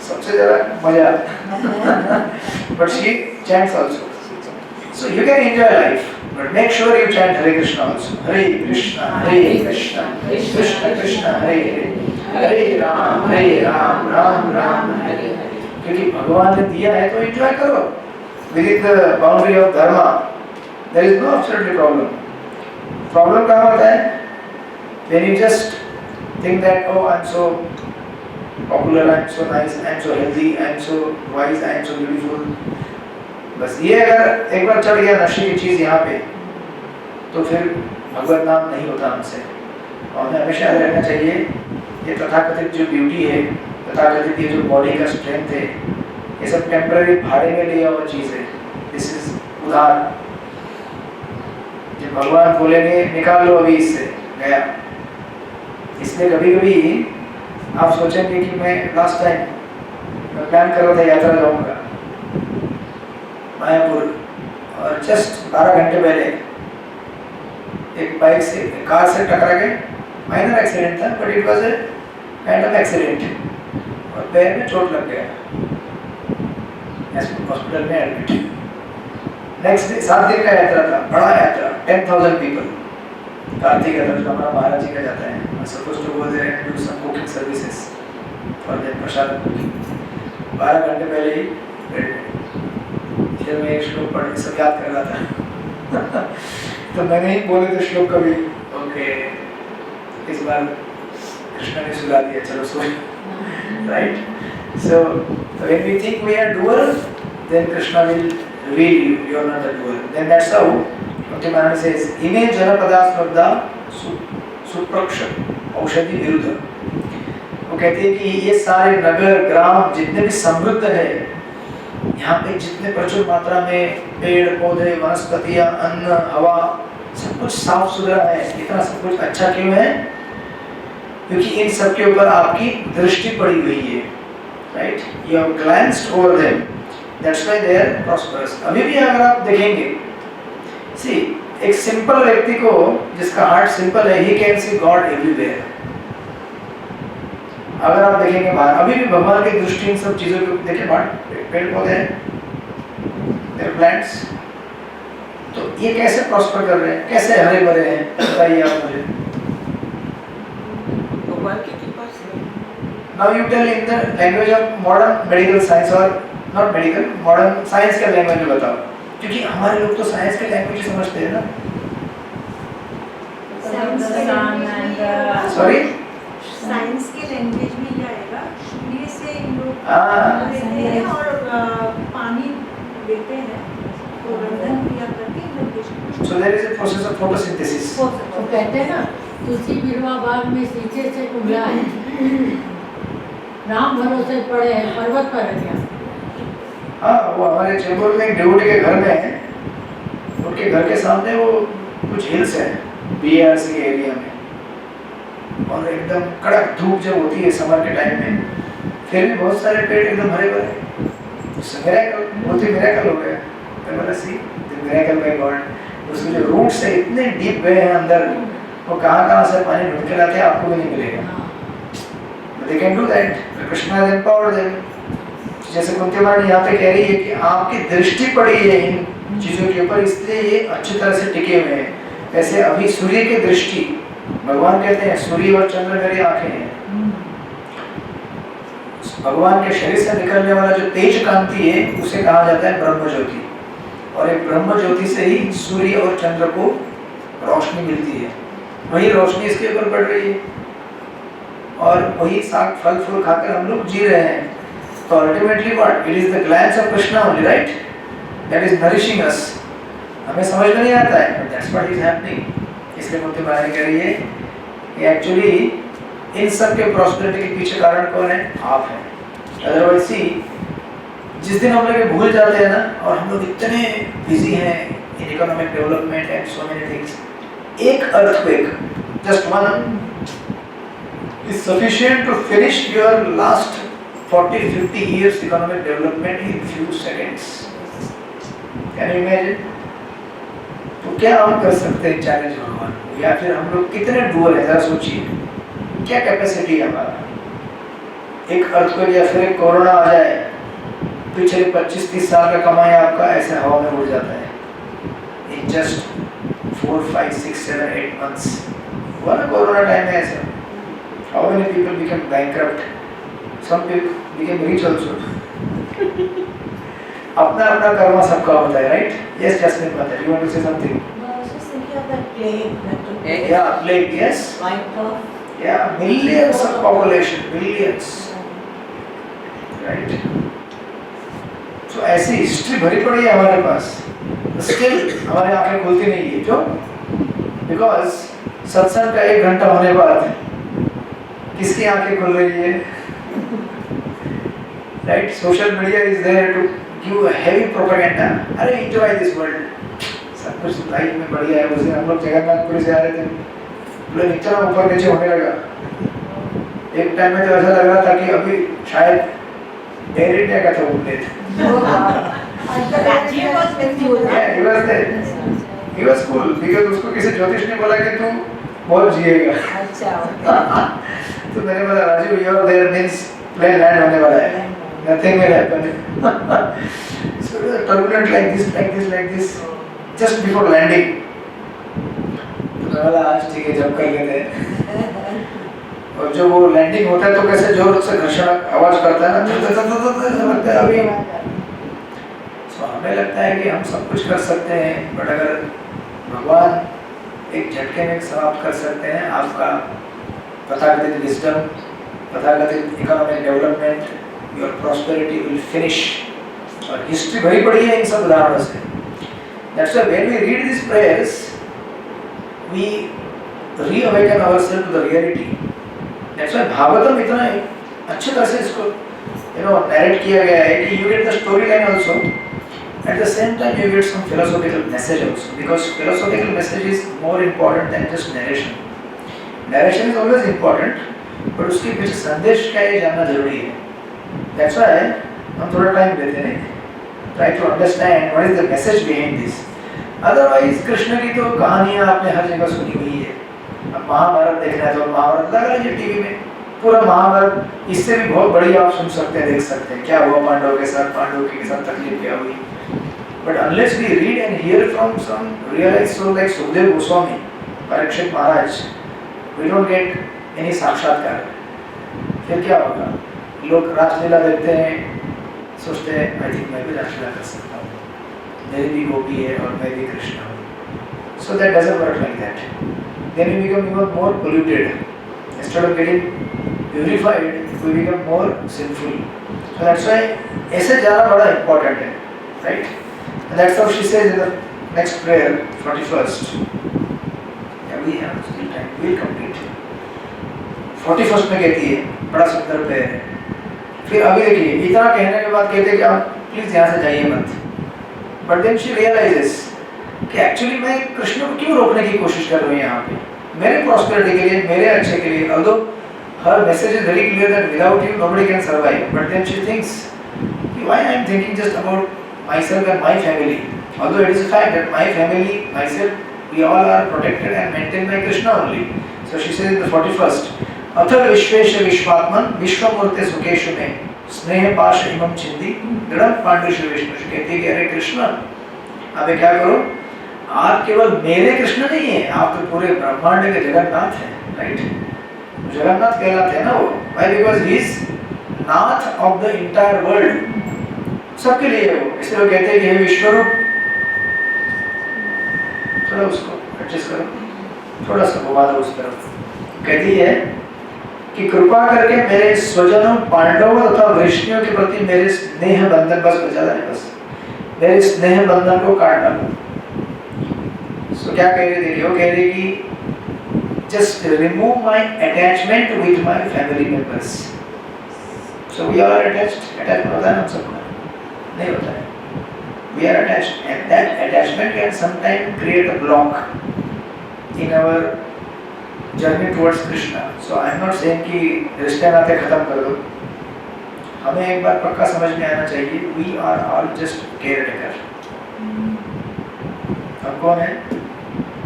B: सबसे ज्यादा मजा but she chants also, so you can enjoy life but make sure you chant Hare Krishna also, Hare Krishna Krishna Krishna Hare Hare, Hare Ram Ram Ram Hare Hare। क्योंकि भगवान ने दिया है तो एंजॉय करो within the boundary of dharma, there is no absolutely problem। Problem कहाँ होता है, when you just think that oh I'm so popular, I'm so nice, I'm so healthy, I'm so wise, I'm so beautiful। बस ये अगर एक बार चढ़ गया नशे की चीज यहाँ पे, तो फिर भगवत नाम नहीं होता हमसे। और हमें हमेशा याद रखना चाहिए ये तथाकथित जो ब्यूटी है, तथाकथित ये जो बॉडी का स्ट्रेंथ है, ये सब टेम्पररी भाड़े में लिया हुआ चीज है। दिस इज उधार। जब भगवान बोलेंगे निकाल लो अभी इससे, गया। इसलिए कभी कभी आप सोचेंगे कि मैं लास्ट टाइम मैं प्लान कर रहा था यात्रा जाऊंगा मायापुर, और जस्ट 12 घंटे पहले एक बाइक से कार से टकरा के, माइनर एक्सीडेंट था but it was a kind of accident, और पैर में चोट लग गया, हॉस्पिटल में एडमिट। नेक्स्ट डे 7 दिन का यात्रा था, बड़ा यात्रा, 10,000 पीपल। कार्तिक यात्रा जो हमारा महाराज जी का जाता है, मैं suppose to go there and do some cooking services for their prasad. 12 घंटे पहले ही फिर मैं एक श्लोक पढ़ सब याद कर रहा था तो मैंने ही बोले थे श्लोक कभी, ओके इस बार कृष्ण ने सुला दिया, चलो so right. So when we think we are doer, then Krishna will reveal you are not the doer, then that's how Bhakti Maharaj says ime janapada smrda supraksha औषधि विरुद्ध। वो कहते हैं कि ये सारे नगर ग्राम जितने भी समृद्ध है, यहाँ पे जितने प्रचुर मात्रा में पेड़ पौधे वनस्पतियाँ अन्न हवा सब कुछ साफ सुथरा है, इतना सब कुछ अच्छा क्यों है, क्योंकि इन सब के ऊपर आपकी दृष्टि पड़ी हुई है, right, you have glanced over them, that's why they are prosperous। अभी भी अगर आप देखेंगे, see एक सिंपल व्यक्ति को जिसका हार्ट सिंपल है, he can see God everywhere। अगर आप देखेंगे बाहर, अभी भी भगवान की दृष्टि इन सब चीजों को देखें, पेड़ पौधे हैं, their plants, तो ये कैसे प्रॉस्पर कर रहे हैं, कैसे हरे भरे हैं, बताइए आप मुझे।
A: भगवान की कृपा से।
B: Now you tell in the language of modern medical science or not medical, modern science का लैंग्वेज में बताओ, क्योंकि हमारे लोग तो साइंस के लैंग्वेज समझते हैं ना। सॉरी,
C: साइंस के लैंग्वेज में ये आएगा, सूर्य से इन लोग लेते हैं और पानी लेते हैं, तो रंधन क्रिया करके इन लोग।
B: So there is a process of photosynthesis.
E: तो कहते हैं ना, तुलसी बिरवा बाग में सींचे से उगला है, राम भरोसे पड़े हैं पर्वत पर गया।
B: हाँ, वो हमारे चेंबूर में एक डिवोटी के घर में है, उनके घर के सामने वो कुछ हिल्स है बीआरसी एरिया में, और एकदम कड़क धूप जब होती है समर के टाइम में, फिर भी बहुत सारे पेड़ एकदम हरे भरे, मिरेकल हो गया। मैं बोला see the miracle by God. उसके जो रूट्स है इतने डीप गए हैं अंदर, वो कहाँ से पानी ढूंढ के लाते हैं, आपको भी नहीं मिलेगा। They can do that, Krishna has empowered them। जैसे कुंती महारानी यहाँ पे कह रही है कि आपकी दृष्टि पड़ी है इन चीजों के ऊपर, इसलिए ये अच्छी तरह से टिके हुए हैं। ऐसे अभी सूर्य की दृष्टि, भगवान कहते हैं सूर्य और चंद्र मेरी आंखें हैं। भगवान के शरीर से निकलने वाला जो तेज कांति है उसे कहा जाता है ब्रह्म ज्योति, और एक ब्रह्म ज्योति से ही सूर्य और चंद्र को रोशनी मिलती है। वही रोशनी इसके ऊपर पड़ रही है और वही साग फल फूल खाकर हम लोग जी रहे हैं। तो ultimately what, it is the glance of Krishna only, right, that is nourishing us. हमें समझ में नहीं आता है, but that's what is happening. इसलिए मूर्ति महारानी कह रही है कि एक्चुअली इन सब के प्रॉस्पेरिटी के पीछे कारण कौन है? आप हैं। अदरवाइज सी, जिस दिन हम लोग भूल जाते हैं ना, और हम लोग इतने बिजी हैं in economic development and so many things, एक earthquake, just one, is sufficient to finish your last 40-50 years economic development in few seconds. Can you imagine? तो क्या हम कर सकते हैं चैलेंज भगवान को, या फिर हम लोग कितने डूअर हैं? जरा सोचिए, क्या कैपेसिटी है हमारा? एक अर्थक्वेक या फिर एक कोरोना आ जाए, पिछले 25-30 साल का कमाई आपका ऐसे हवा में उड़ जाता है in just 4, 5, 6, 7, 8 months. हुआ ना कोरोना टाइम में ऐसा? How many people became bankrupt? Some people became rich also. अपना अपना कर्म सबका होता है, right? Yes, Jasmine, mother, you want to say something?
C: No, I was just thinking of that plague that took place.
B: Yeah, plague, yes.
C: Wiped off.
B: Yeah, millions of population, millions, right? So ऐसी हिस्ट्री भरी पड़ी है हमारे पास, स्टिल हमारी आंखें खुलती नहीं है। क्यों? बिकॉज सत्संग का 1 घंटा होने बाद किसकी आंखें खुल रही है? Right, social media is there to give a heavy propaganda. अरे एंजॉय दिस वर्ल्ड, सब कुछ लाइफ में बढ़िया है। उस दिन हम लोग जगन्नाथपुरी से आ रहे थे, लोग इतना ऊपर नीचे होने लगा। एक टाइम में तो ऐसा लग रहा था कि अभी शायद एयर इंडिया का था उपनेट।
C: Rajiv was with you.
B: Yeah, he was there. He was cool because उसको किसी ज्योतिष ने बोला कि तू बहुत जिएगा।
C: अच्छा,
B: तो मैंने बोला Rajiv, you are there means plane land होने वाला है, nothing will happen. So it was turbulent like this, just before landing. तो मैं बोला आज ठीक है, जब कर लेते हैं। और जब वो लैंडिंग होता है तो कैसे जोर से घर्षण आवाज करता है ना, तो लगता है अभी। तो हमें लगता है कि हम सब कुछ कर सकते हैं, बट अगर भगवान एक झटके में समाप्त कर सकते हैं आपका तथाकथित विजडम, तथाकथित economic development, your prosperity will finish. और हिस्ट्री भरी पड़ी है इन सब उदाहरणों से। That's why when we read this prayers we reawaken ourselves to the reality. That's why Bhagavatam इतना अच्छी तरह से इसको नैरेट किया गया है कि you get the story line also, at the same time you get some philosophical message also, because philosophical message is more important than just narration. Narration is always important, but उसके पीछे संदेश क्या है जानना जरूरी है। That's why हम थोड़ा टाइम देते हैं, try to understand what is the message behind this. Otherwise Krishna की तो कहानियाँ आपने हर जगह सुनी हुई है। अब महाभारत देखना है तो महाभारत लगा लीजिए टीवी में, पूरा महाभारत, इससे भी बहुत बड़ी आप सुन सकते हैं, देख सकते हैं क्या हुआ पांडवों के साथ, पांडवों के साथ तकलीफ क्या हुई। But unless we read and hear from some realized soul like Sukdev Goswami, Parikshit Maharaj, we don't get any साक्षात्कार। फिर क्या होगा? लोग रासलीला देखते हैं, सोचते हैं आई थिंक मैं भी रासलीला कर सकता हूँ, मेरी भी गोपी है और मैं भी कृष्ण हूँ। So that doesn't work like that. Then we become even more polluted. Instead of getting purified, we become more sinful. So that's why ऐसे जाना बड़ा important है, right? And that's how she says in the next prayer, 41st. Yeah, we have still time. We'll complete. 41st में कहती है, बड़ा सुंदर prayer है। फिर अभी देखिए, इतना कहने के बाद कहते हैं कि आप प्लीज यहाँ से जाइए मत। But then she realizes कि एक्चुअली मैं कृष्ण को क्यों रोकने की कोशिश कर रही हूँ यहाँ पे, मेरे प्रॉस्पेरिटी के लिए, मेरे अच्छे के लिए। Although her message is very clear that without you nobody can survive, but then she thinks, why I am thinking just about myself and my family, although it is a fact that my family, myself, we all are protected and maintained by Krishna only. So she says in the 41st, अथर् Vishwesh विश्वात्मन विश्वमूर्ते सुकेशु में स्नेह पाश इमं चिंदी दृढ़ पांडुष विष्णु। कहती है कि अरे कृष्ण, आप ये क्या करो, आप केवल मेरे कृष्ण नहीं है, आप तो पूरे ब्रह्मांड के जगन्नाथ हैं, राइट? जगन्नाथ कहलाते हैं ना वो, why? Because he is Nath of the entire world, सबके लिए है वो। इसलिए वो कहते हैं कि हे विश्वरूप, थोड़ा उसको एडजस्ट करो, थोड़ा सा घुमा दो उस तरफ। कहती है कि कृपा करके मेरे स्वजनों पांडवों तथा वृष्णियों के प्रति मेरे स्नेह बंधन, बस बचा है, बस मेरे स्नेह बंधन को काट डालो। सो क्या कह रही देखिए, वो कह रही कि just remove my attachment with my family members. So we are attached, attachment होता है ना सबको? नहीं होता है, we are attached and that attachment can sometime create a block in our journey towards Krishna. So I am not saying कि रिश्ते नाते खत्म कर दो, हमें एक बार पक्का समझ में आना चाहिए, we are all just caretaker. हम कौन है?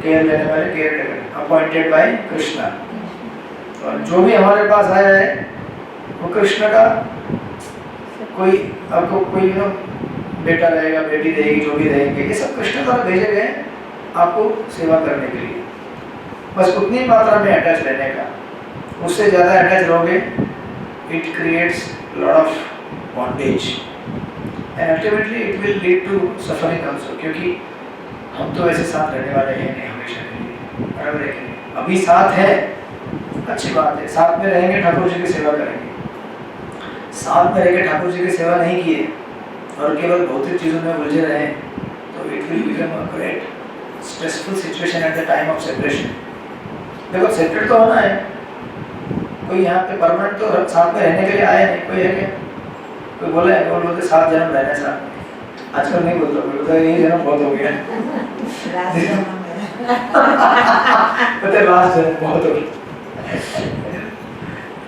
B: केयर लेने वाले, caretaker, appointed by Krishna. और जो भी हमारे पास आया है वो कृष्ण का, कोई आपको कोई बेटा रहेगा, बेटी रहेगी, जो भी रहेंगे, ये सब कृष्ण द्वारा भेजे गए आपको सेवा करने के लिए। बस उतनी मात्रा में अटैच रहने का, उससे ज़्यादा अटैच रहोगे, it creates lot of bondage and ultimately it will lead to suffering also, क्योंकि हम तो ऐसे साथ रहने वाले हैं नहीं हमेशा के लिए, बराबर है कि नहीं? अभी साथ है, अच्छी बात है, साथ में रहेंगे, ठाकुर जी की सेवा करेंगे। साथ में रहकर ठाकुर जी की सेवा नहीं किए और केवल भौतिक चीज़ों में उलझे रहे, तो it will become a great stressful situation at the time of separation. देखो सेपरेट तो होना है, कोई यहाँ पे परमानेंट तो साथ में रहने के लिए आया नहीं, कोई है क्या? कोई बोला है? वो बोलते 7 जन्म रहना है साथ में, आजकल नहीं बोलता, बोलता ये जन्म बहुत हो गया, पता लास्ट जन्म बहुत हो गया,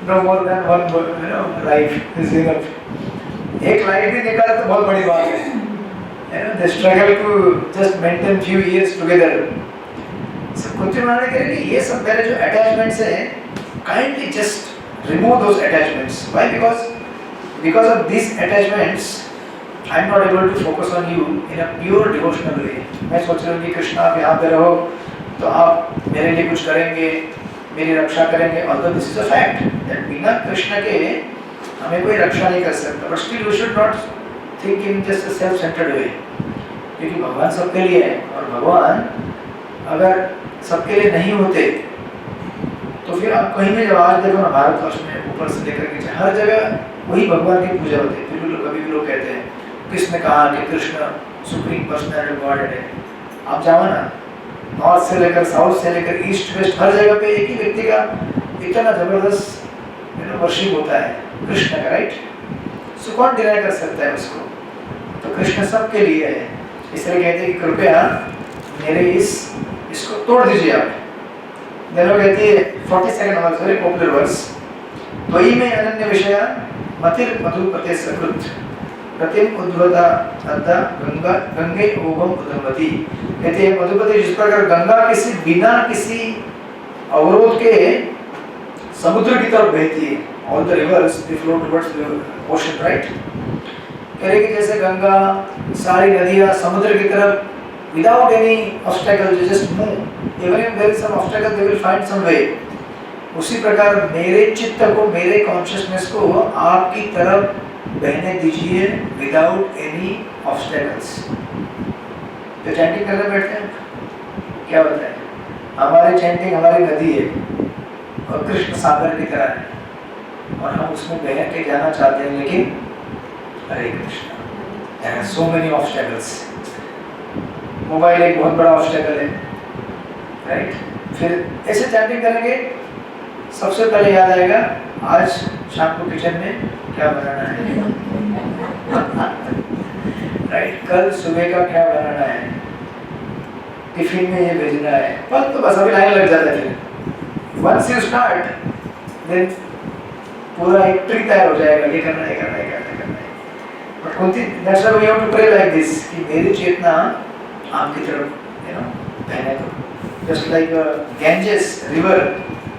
B: no more than one life is enough. एक लाइफ भी निकाले तो बहुत बड़ी बात है ना? The struggle to just maintain few years together. सब कुछ मानने के लिए ये सब मेरे जो अटैचमेंट्स हैं, kindly just remove those attachments. Why? Because of this attachments I am not able to focus on you in a pure devotional way. मैं सोच रहा हूँ कि कृष्णा आप यहाँ पे रहो तो आप मेरे लिए कुछ करेंगे, मेरी रक्षा करेंगे, although this is a fact that बिना कृष्ण के हमें कोई रक्षा नहीं कर सकता, but still we should not think in just a self centred way, क्योंकि भगवान सबके लिए है, और भगवान अगर सबके लिए नहीं होते तो फिर आप कहीं भी जब आज देखो ना, भारतवर्ष में ऊपर से लेकर नीचे हर जगह वही भगवान की पूजा होती है। फिर भी कभी भी लोग कहते हैं किसने कहा कि Krishna supreme personality of God है। आप जाओ ना, नॉर्थ से लेकर साउथ से लेकर ईस्ट वेस्ट हर जगह पे एक ही व्यक्ति का इतना जबरदस्त वर्शिप होता है, कृष्ण का, राइट? सो कौन डिनाई कर सकता है उसको? तो कृष्ण सबके लिए है, इसलिए कहते हैं कि कृपया मेरे इसको तोड़ दीजिए आप। देखो कहती है 42nd verse, very popular verse, वही में अनन्य विषय मतिर मधुपते सकृत प्रतिम उद्भवता अद्धा गंगा गंगे ओभम उद्भवती। कहते हैं मधुपति जिस प्रकार गंगा किसी बिना किसी अवरोध के समुद्र की तरफ बहती है, all the reverse they flow towards the ocean, right? कह रहे कि जैसे गंगा सारी नदियां समुद्र की तरफ without any obstacle they just move, even if there is some obstacle they will find some way। उसी प्रकार मेरे चित्त को, मेरे कॉन्शियसनेस को आपकी तरफ बहने दीजिए विदाउट एनी ऑब्स्टेकल्स। तो चैंटिंग करने बैठते हैं, क्या होता है? हमारी चैंटिंग हमारी नदी है और कृष्ण सागर की तरह है, और हम उसमें बह के जाना चाहते हैं, लेकिन Hare Krishna, there are so many obstacles। Mobile एक बहुत बड़ा ऑब्स्टेकल है, राइट? फिर ऐसे चैटिंग करेंगे, सबसे पहले याद आएगा आज शाम को किचन में क्या बनाना है, राइट? कल सुबह का क्या बनाना है, टिफिन में ये भेजना है, बस तो बस अभी लाइन लग जाता है। फिर वंस यू स्टार्ट देन पूरा एक ट्री तैयार हो जाएगा, ये करना है, करना है, करना है। But Kunti, that's why we have to pray like this, कि मेरी चेतना आपकी तरफ बहने दो। Just like Ganges river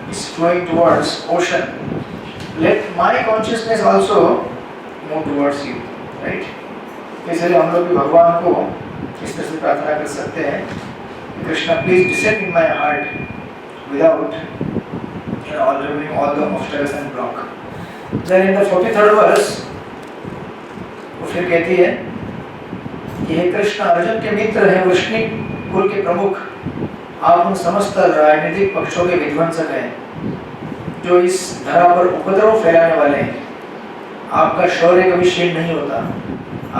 B: is flowing towards ocean, let my consciousness also move towards you, right? इसलिए हम लोग भी भगवान को इस तरह से प्रार्थना कर सकते हैं, Krishna please descend in my heart without removing all the obstacles and block. Then in the 43rd verse वो फिर कहती है कि हे कृष्ण, अर्जुन के मित्र हैं, वृष्णिक कुल के प्रमुख, आप उन समस्त राजनीतिक पक्षों के विध्वंसक हैं जो इस धरा पर उपद्रव फैलाने वाले हैं। आपका शौर्य कभी क्षीण नहीं होता,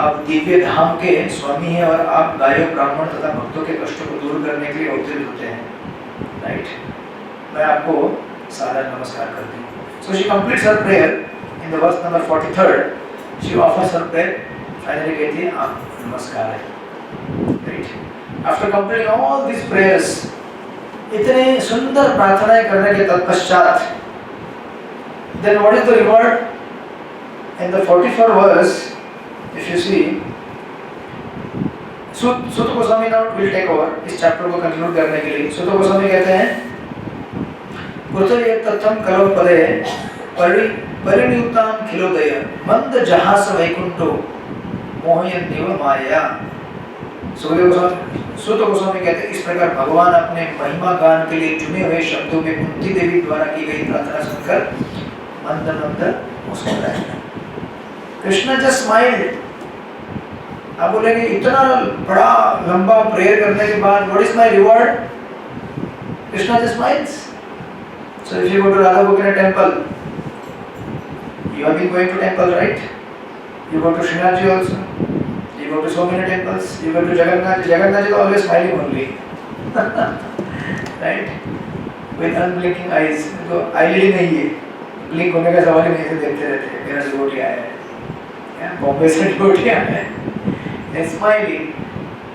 B: आप दिव्य धाम के स्वामी हैं और आप गायों, ब्राह्मण तथा भक्तों के कष्टों को दूर करने के लिए अवतरित होते हैं। राइट, मैं आपको सादर नमस्कार करती हूँ। So she completes her prayer in the verse number 43rd. She offers her prayer. Finally कहती है आप नमस्कार है। Right. After completing all these prayers, इतने सुंदर प्रार्थनाएं करने के तत्पश्चात, then what is the reward? In the 44th verse, if you see, Sutta Goswami now will take over इस चैप्टर को कंक्लूड करने के लिए। Sutta Goswami कहते हैं पुत्र तत्थम कलो पदे परिनियुक्ताम खिलोदय मंद जहास वैकुंठो मोहयन देव माया। सुत गोस्वामी कहते हैं इस प्रकार भगवान अपने महिमा गान के लिए चुने हुए शब्दों में कुंती देवी द्वारा की गई प्रार्थना सुनकर मंद मंद मुस्कुराए। Krishna just smiled. आप बोलेंगे इतना बड़ा लंबा प्रेयर करने के बाद what is my reward? Krishna just smiles. So if you go to Radha Gokina temple, you have been going to temple, right? You go to Srinathji also. You go to so many temples. You go to Jagannath. Jagannath is always smiling only, right? With unblinking eyes. तो eyelid नहीं है. Blink होने का सवाल ही नहीं, से देखते रहते हैं। मेरा डिवोटी आया है, बॉम्बे से डिवोटी आया है, and smiling.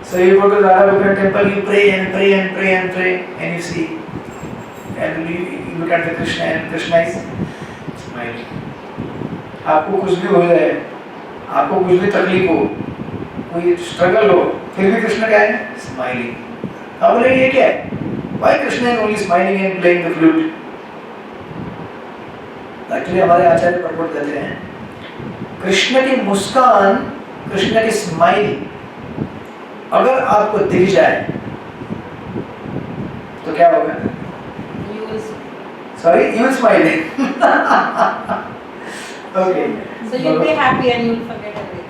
B: So you go to Radha Gokina temple, you pray and pray and pray and pray, and you see, and you look at the Krishna and Krishna is smiling. आपको कुछ भी हो जाए, आपको कुछ भी तकलीफ हो, कोई स्ट्रगल हो, फिर भी कृष्ण क्या है? स्माइलिंग। आप बोलेंगे ये क्या है? Why Krishna is only smiling and playing the flute? Actually हमारे आचार्य प्रकट देते हैं कृष्ण की मुस्कान, कृष्ण की स्माइल अगर आपको दिख जाए तो क्या होगा? Sorry, you will smile. Okay.
C: So you'll be happy and you'll forget everything.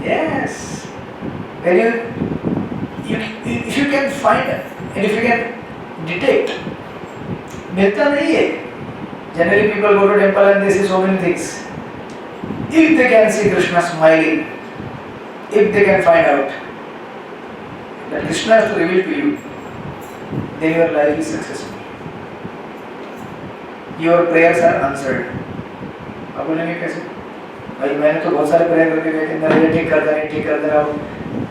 B: Yes. When if you can find and if you can detect, मिलता नहीं है. Generally people go to temple and they see so many things. If they can see Krishna smiling, if they can find out that Krishna has to reveal to you, then your life is successful. Your prayers are answered. अब बोलेंगे कैसे? भाई मैंने तो बहुत सारे प्रेयर करके देखे, मेरा ये ठीक कर देना, ठीक कर देना।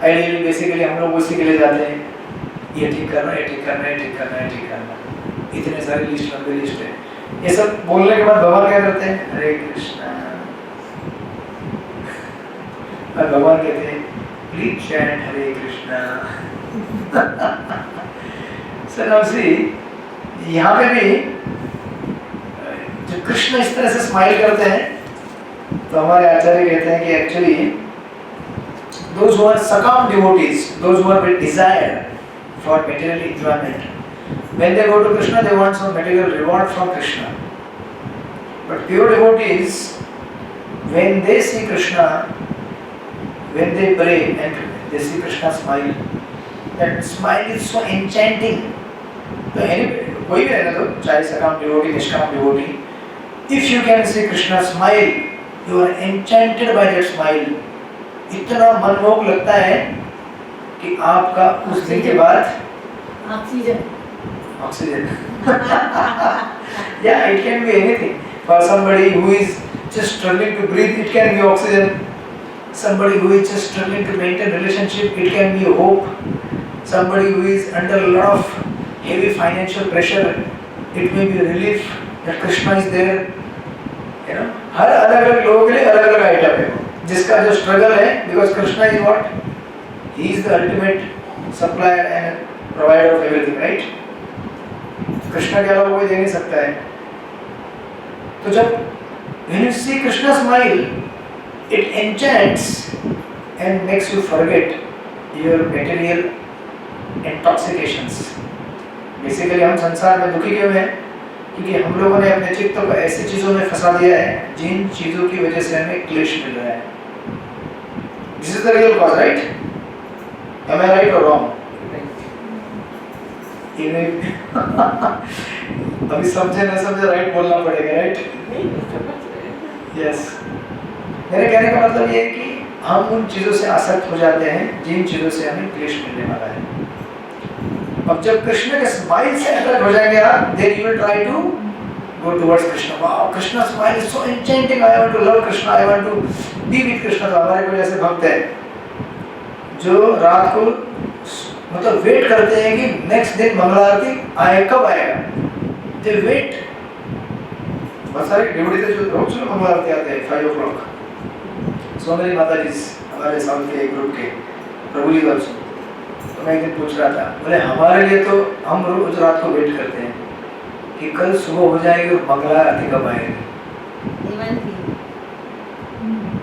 B: आइडियली बेसिकली हम लोग उसी के लिए जाते हैं, ये ठीक करना, ये ठीक करना, ये ठीक करना, ये ठीक करना। इतने सारे लिस्ट लंबी लिस्ट है। ये सब बोलने के बाद भगवान क्या करते हैं? हरे कृष्णा। और भगवान कहते हैं please chant Hare Krishna. Sir अब सी यहाँ पे भी जब कृष्ण इस तरह से स्माइल करते हैं तो हमारे आचार्य कहते हैं कि actually those who are succumb devotees, those who are with desire for material enjoyment, when they go to Krishna they want some material reward from Krishna. But pure devotees, when they see Krishna, when they pray and they see Krishna smile, that smile is so enchanting. तो कोई भी रहना तो चाहे succumb devotee, निष्काम devotee, if you can see Krishna smile, you are enchanted by that smile. इतना मनमोहक लगता है कि आपका उस दिन के बाद
E: oxygen
B: yeah, it can be anything. For somebody who is just struggling to breathe, it can be oxygen. Somebody who is just struggling to maintain relationship, it can be hope. Somebody who is under a lot of heavy financial pressure, it may be relief that Krishna is there. You know, हर अलग-अलग लोगों के लिए अलग-अलग आइटम है। जिसका जो स्ट्रगल है, because Krishna is what? He is the ultimate supplier and provider of everything, right? Krishna के अलावा कोई दे नहीं सकता है। तो जब when you see Krishna smile, it enchants and makes you forget your material intoxications. Basically हम संसार में दुखी क्यों हैं? क्योंकि हम लोगों ने अपने चित्त को ऐसी चीजों में फंसा दिया है जिन चीजों की वजह से हमें क्लेश मिल रहा है। This is the real cause, right? Am I right or wrong? अभी समझे ना समझे राइट बोलना पड़ेगा, राइट? यस। मेरे कहने का मतलब ये है कि हम उन चीजों से आसक्त हो जाते हैं जिन चीजों से हमें क्लेश मिलने वाला है। अब जब कृष्ण के स्माइल से अट्रैक्ट हो जाएंगे आप, then you will try to go towards Krishna. Wow, Krishna's smile is so enchanting. I want to love Krishna. I want to be with Krishna. तो हमारे कोई ऐसे भक्त है जो रात को मतलब वेट करते हैं कि नेक्स्ट दिन मंगला आरती आए, कब आएगा? दे वेट। बहुत सारे डिवोटी थे जो रोज सुबह मंगला आरती आते हैं 5 o'clock। सो मेरी माता जी हमारे साउथ के ग्रुप के प्रभु जी दर्शन, तो मैं एक दिन पूछ रहा था, बोले हमारे लिए तो हम रोज रात को वेट करते हैं कि कल सुबह हो जाएगी और मंगला आरती कब आएगी।